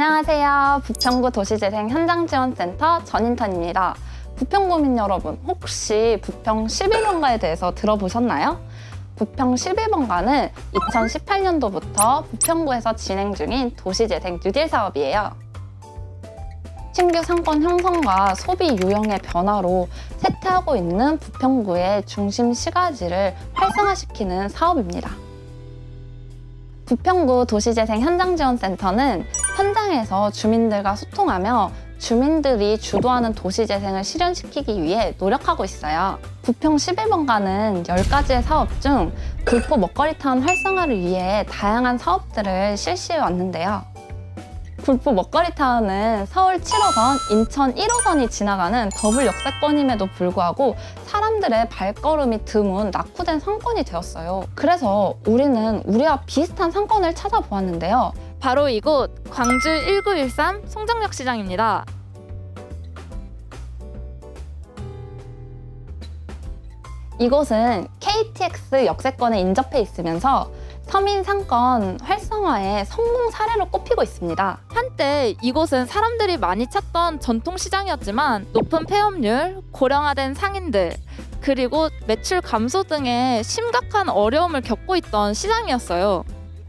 안녕하세요. 부평구 도시재생 현장지원센터 전인턴입니다. 부평구민 여러분, 혹시 부평 11번가에 대해서 들어보셨나요? 부평 11번가는 2018년도부터 부평구에서 진행 중인 도시재생 뉴딜 사업이에요. 신규 상권 형성과 소비 유형의 변화로 쇠퇴하고 있는 부평구의 중심 시가지를 활성화시키는 사업입니다. 부평구 도시재생 현장지원센터는 현장에서 주민들과 소통하며 주민들이 주도하는 도시재생을 실현시키기 위해 노력하고 있어요. 부평 11번가는 10가지의 사업 중 불포 먹거리타운 활성화를 위해 다양한 사업들을 실시해 왔는데요. 불포 먹거리타운은 서울 7호선, 인천 1호선이 지나가는 더블 역세권임에도 불구하고 사람들의 발걸음이 드문 낙후된 상권이 되었어요. 그래서 우리는 우리와 비슷한 상권을 찾아보았는데요. 바로 이곳 광주 1913 송정역 시장입니다. 이곳은 KTX 역세권에 인접해 있으면서 서민 상권 활성화의 성공 사례로 꼽히고 있습니다. 한때 이곳은 사람들이 많이 찾던 전통시장이었지만 높은 폐업률, 고령화된 상인들, 그리고 매출 감소 등의 심각한 어려움을 겪고 있던 시장이었어요.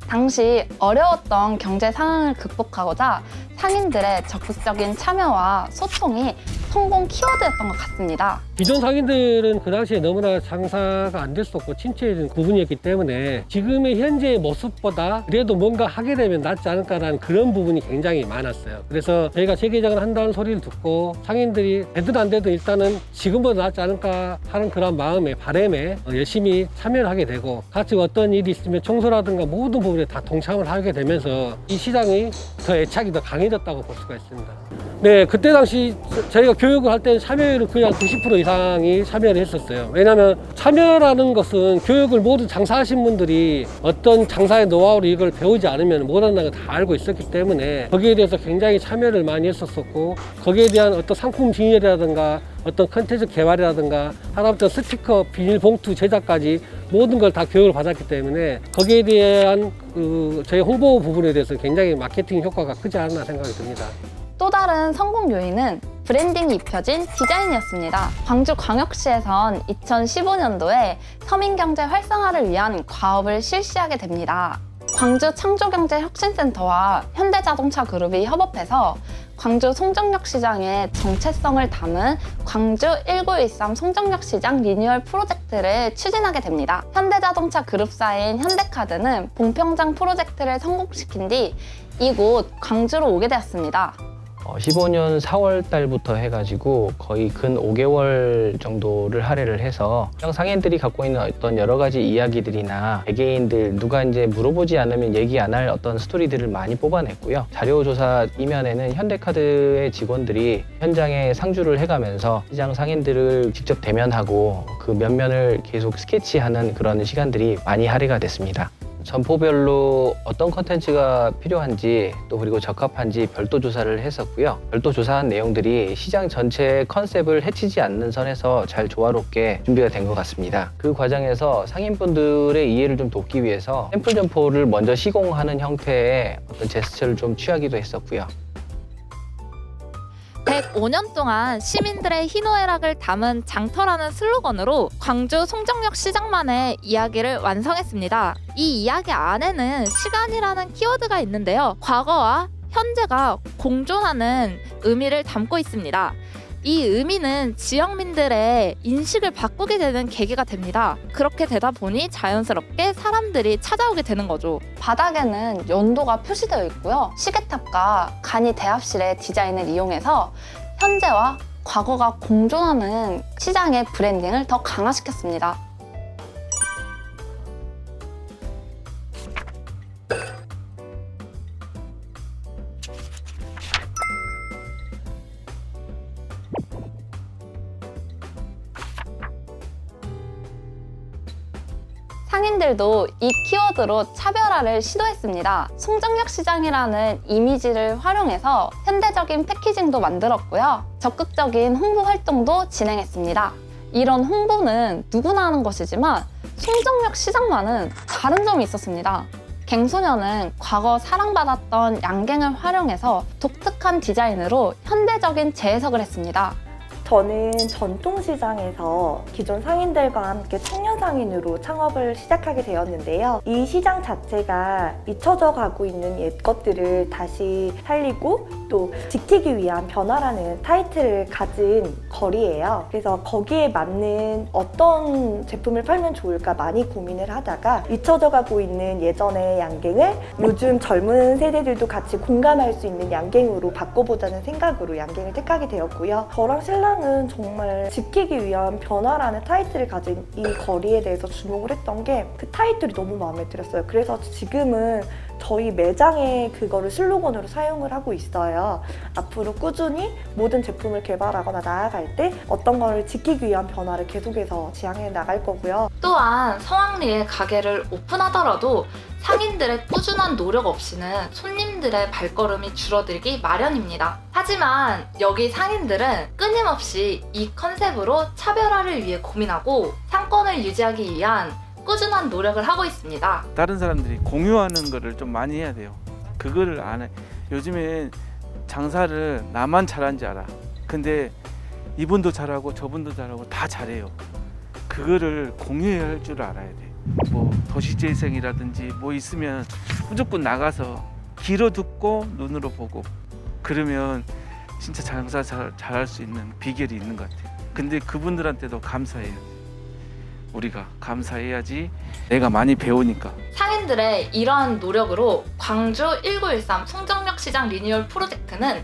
당시 어려웠던 경제 상황을 극복하고자 상인들의 적극적인 참여와 소통이 성공 키워드였던 것 같습니다. 기존 상인들은 그 당시에 너무나 장사가 안 됐었고 침체된 부분이었기 때문에 지금의 현재의 모습보다 그래도 뭔가 하게 되면 낫지 않을까라는 그런 부분이 굉장히 많았어요. 그래서 저희가 재개장을 한다는 소리를 듣고 상인들이 되든 안 되든 일단은 지금보다 낫지 않을까 하는 그런 마음에 바람에 열심히 참여를 하게 되고 같이 어떤 일이 있으면 청소라든가 모든 부분에 다 동참을 하게 되면서 이 시장이 더 애착이 더 강해졌다고 볼 수가 있습니다. 네, 그때 당시 저희가 교육을 할 때는 참여율은 그냥 90% 이상이 참여를 했었어요. 왜냐하면 참여라는 것은 교육을 모두 장사하신 분들이 어떤 장사의 노하우를 이걸 배우지 않으면 못한다는 걸 다 알고 있었기 때문에 거기에 대해서 굉장히 참여를 많이 했었고 거기에 대한 어떤 상품 진열이라든가 어떤 컨텐츠 개발이라든가 하다못해 스티커, 비닐봉투 제작까지 모든 걸 다 교육을 받았기 때문에 거기에 대한 저희 홍보 부분에 대해서 굉장히 마케팅 효과가 크지 않나 생각이 듭니다. 또 다른 성공 요인은 브랜딩이 입혀진 디자인이었습니다. 광주광역시에선 2015년도에 서민경제 활성화를 위한 과업을 실시하게 됩니다. 광주 창조경제혁신센터와 현대자동차그룹이 협업해서 광주 송정역 시장의 정체성을 담은 광주 1913 송정역 시장 리뉴얼 프로젝트를 추진하게 됩니다. 현대자동차 그룹사인 현대카드는 봉평장 프로젝트를 성공시킨 뒤 이곳 광주로 오게 되었습니다. 15년 4월 달부터 해가지고 거의 근 5개월 정도를 할애를 해서 상인들이 갖고 있는 어떤 여러 가지 이야기들이나 개개인들 누가 이제 물어보지 않으면 얘기 안 할 어떤 스토리들을 많이 뽑아냈고요. 자료조사 이면에는 현대카드의 직원들이 현장에 상주를 해가면서 시장 상인들을 직접 대면하고 그 면면을 계속 스케치하는 그런 시간들이 많이 할애가 됐습니다. 점포별로 어떤 컨텐츠가 필요한지 또 그리고 적합한지 별도 조사를 했었고요. 별도 조사한 내용들이 시장 전체의 컨셉을 해치지 않는 선에서 잘 조화롭게 준비가 된 것 같습니다. 그 과정에서 상인분들의 이해를 좀 돕기 위해서 샘플 점포를 먼저 시공하는 형태의 어떤 제스처를 좀 취하기도 했었고요. 105년 동안 시민들의 희노애락을 담은 장터라는 슬로건으로 광주 송정역 시장만의 이야기를 완성했습니다. 이 이야기 안에는 시간이라는 키워드가 있는데요. 과거와 현재가 공존하는 의미를 담고 있습니다. 이 의미는 지역민들의 인식을 바꾸게 되는 계기가 됩니다. 그렇게 되다 보니 자연스럽게 사람들이 찾아오게 되는 거죠. 바닥에는 연도가 표시되어 있고요. 시계탑과 간이 대합실의 디자인을 이용해서 현재와 과거가 공존하는 시장의 브랜딩을 더 강화시켰습니다. 상인들도 이 키워드로 차별화를 시도했습니다. 송정역 시장이라는 이미지를 활용해서 현대적인 패키징도 만들었고요. 적극적인 홍보 활동도 진행했습니다. 이런 홍보는 누구나 하는 것이지만 송정역 시장만은 다른 점이 있었습니다. 갱소년은 과거 사랑받았던 양갱을 활용해서 독특한 디자인으로 현대적인 재해석을 했습니다. 저는 전통시장에서 기존 상인들과 함께 청년상인으로 창업을 시작하게 되었는데요. 이 시장 자체가 잊혀져 가고 있는 옛 것들을 다시 살리고 또 지키기 위한 변화라는 타이틀을 가진 거리예요. 그래서 거기에 맞는 어떤 제품을 팔면 좋을까 많이 고민을 하다가 잊혀져 가고 있는 예전의 양갱을 요즘 젊은 세대들도 같이 공감할 수 있는 양갱으로 바꿔보자는 생각으로 양갱을 택하게 되었고요. 저랑 신랑은 정말 지키기 위한 변화라는 타이틀을 가진 이 거리에 대해서 주목을 했던 게 그 타이틀이 너무 마음에 들었어요. 그래서 지금은 저희 매장에 그거를 슬로건으로 사용을 하고 있어요. 앞으로 꾸준히 모든 제품을 개발하거나 나아갈 때 어떤 거를 지키기 위한 변화를 계속해서 지향해 나갈 거고요. 또한 성황리에 가게를 오픈하더라도 상인들의 꾸준한 노력 없이는 손님들의 발걸음이 줄어들기 마련입니다. 하지만 여기 상인들은 끊임없이 이 컨셉으로 차별화를 위해 고민하고 상권을 유지하기 위한 꾸준한 노력을 하고 있습니다. 다른 사람들이 공유하는 거를 좀 많이 해야 돼요. 그거를 안 해. 요즘에 장사를 나만 잘하는지 알아. 근데 이분도 잘하고 저분도 잘하고 다 잘해요. 그거를 공유해야 할 줄 알아야 돼. 뭐 도시재생이라든지 뭐 있으면 무조건 나가서 귀로 듣고 눈으로 보고 그러면 진짜 장사 잘할 수 있는 비결이 있는 것 같아요. 근데 그분들한테도 감사해야 돼. 우리가 감사해야지. 내가 많이 배우니까. 상인들의 이러한 노력으로 광주 1913 송정역 시장 리뉴얼 프로젝트는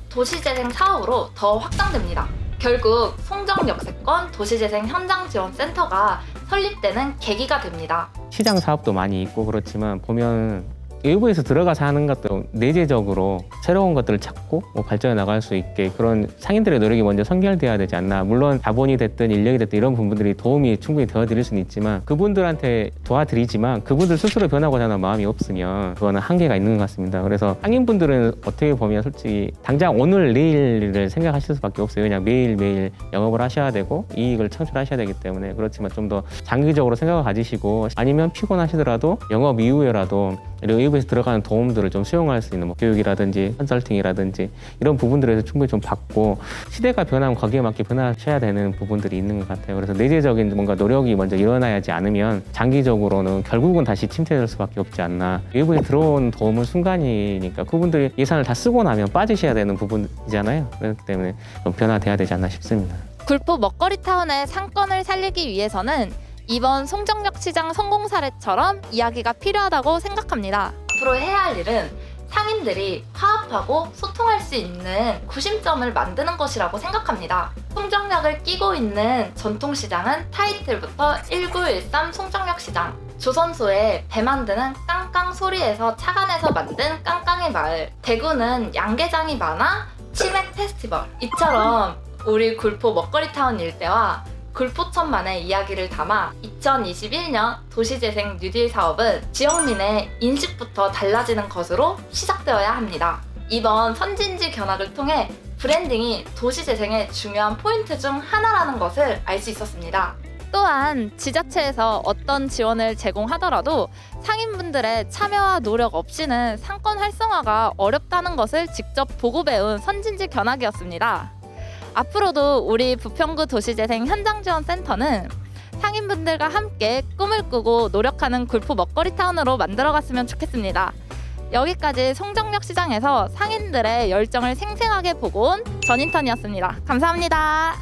도시재생 사업으로 더 확장됩니다. 결국 송정역세권 도시재생 현장지원센터가 설립되는 계기가 됩니다. 시장 사업도 많이 있고 그렇지만 보면 외부에서 들어가서 하는 것도 내재적으로 새로운 것들을 찾고 발전해 나갈 수 있게 그런 상인들의 노력이 먼저 선결돼야 되지 않나. 물론 자본이 됐든 인력이 됐든 이런 부분들이 도움이 충분히 되어드릴 수는 있지만 그분들한테 도와드리지만 그분들 스스로 변하고자 하는 마음이 없으면 그거는 한계가 있는 것 같습니다. 그래서 상인분들은 어떻게 보면 솔직히 당장 오늘 내일을 생각하실 수밖에 없어요. 그냥 매일매일 영업을 하셔야 되고 이익을 창출하셔야 되기 때문에 그렇지만 좀 더 장기적으로 생각을 가지시고 아니면 피곤하시더라도 영업 이후에라도 외부에서 들어가는 도움들을 좀 수용할 수 있는 교육이라든지 컨설팅이라든지 이런 부분들에서 충분히 좀 받고 시대가 변하면 거기에 맞게 변하셔야 되는 부분들이 있는 것 같아요. 그래서 내재적인 뭔가 노력이 먼저 일어나야지 않으면 장기적으로는 결국은 다시 침체될 수밖에 없지 않나. 외부에 들어온 도움은 순간이니까 그분들이 예산을 다 쓰고 나면 빠지셔야 되는 부분이잖아요. 그렇기 때문에 좀 변화돼야 되지 않나 싶습니다. 굴포 먹거리타운의 상권을 살리기 위해서는 이번 송정역 시장 성공 사례처럼 이야기가 필요하다고 생각합니다. 앞으로 해야 할 일은 상인들이 화합하고 소통할 수 있는 구심점을 만드는 것이라고 생각합니다. 송정역을 끼고 있는 전통시장은 타이틀부터 1913 송정역 시장, 조선소에 배 만드는 깡깡 소리에서 착안해서 만든 깡깡의 마을, 대구는 양계장이 많아 치맥 페스티벌, 이처럼 우리 굴포 먹거리타운 일대와 굴포천만의 이야기를 담아 2021년 도시재생 뉴딜 사업은 지역민의 인식부터 달라지는 것으로 시작되어야 합니다. 이번 선진지 견학을 통해 브랜딩이 도시재생의 중요한 포인트 중 하나라는 것을 알 수 있었습니다. 또한 지자체에서 어떤 지원을 제공하더라도 상인분들의 참여와 노력 없이는 상권 활성화가 어렵다는 것을 직접 보고 배운 선진지 견학이었습니다. 앞으로도 우리 부평구 도시재생 현장지원센터는 상인분들과 함께 꿈을 꾸고 노력하는 굴포 먹거리타운으로 만들어갔으면 좋겠습니다. 여기까지 송정역 시장에서 상인들의 열정을 생생하게 보고 온 전인턴이었습니다. 감사합니다.